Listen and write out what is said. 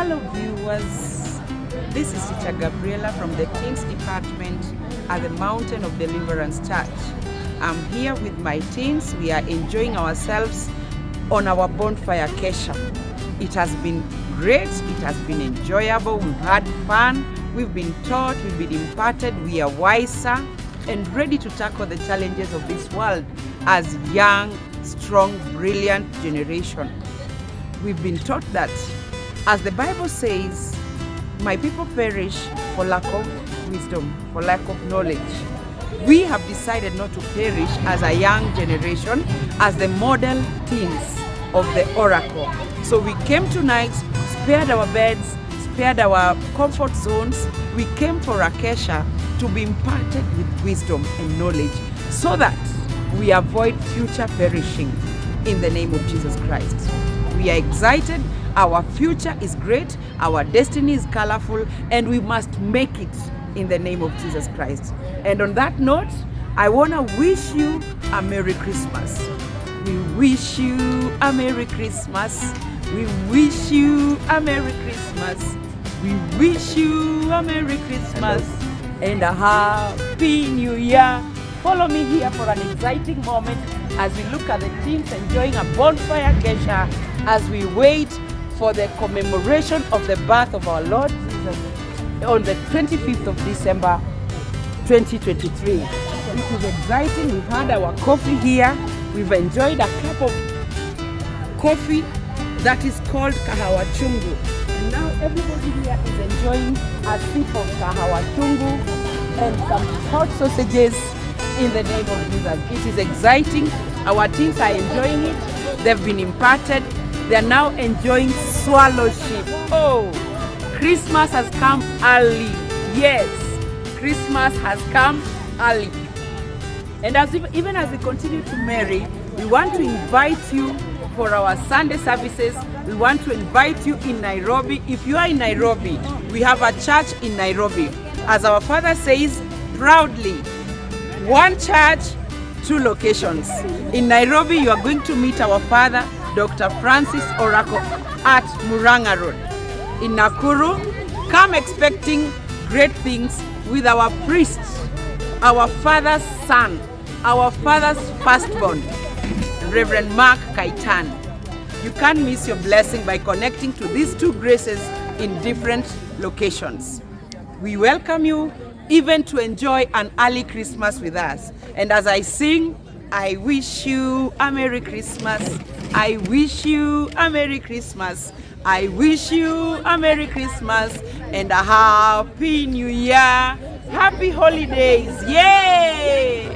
Hello viewers, this is Teacher Gabriela from the Teens Department at the Mountain of Deliverance Church. I'm here with my teens. We are enjoying ourselves on our Bonfire Kesha. It has been great, it has been enjoyable, we've had fun, we've been taught, we've been imparted, we are wiser and ready to tackle the challenges of this world as young, strong, brilliant generation. We've been taught that, as the Bible says, my people perish for lack of wisdom, for lack of knowledge. We have decided not to perish as a young generation, as the model teens of the oracle. So we came tonight, spared our beds, spared our comfort zones. We came for a Kesha to be imparted with wisdom and knowledge so that we avoid future perishing in the name of Jesus Christ. We are excited. Our future is great. Our destiny is colorful, and we must make it in the name of Jesus Christ. And on that note, I want to wish you a Merry Christmas. We wish you a Merry Christmas. We wish you a Merry Christmas. We wish you a Merry Christmas and a Happy New Year. Follow me here for an exciting moment as we look at the teens enjoying a bonfire Kesha as we wait for the commemoration of the birth of our Lord Jesus on the 25th of December 2023. It is exciting. We've had our coffee here. We've enjoyed a cup of coffee that is called kahawa chungu. And now everybody here is enjoying a sip of kahawa chungu and some hot sausages in the name of Jesus. It is exciting. Our teens are enjoying it. They've been imparted. They are now enjoying swallowship. Oh, Christmas has come early. Yes, Christmas has come early. And even as we continue to marry, we want to invite you for our Sunday services. We want to invite you in Nairobi. If you are in Nairobi, we have a church in Nairobi. As our father says proudly, one church, two locations. In Nairobi, you are going to meet our father, Dr. Francis Oracle, at Muranga Road. In Nakuru, come expecting great things with our priest, our father's son, our father's firstborn, Reverend Mark Kaitan. You can't miss your blessing by connecting to these two graces in different locations. We welcome you even to enjoy an early Christmas with us. And as I sing, I wish you a Merry Christmas. I wish you a Merry Christmas. I wish you a Merry Christmas and a Happy New Year. Happy holidays. Yay!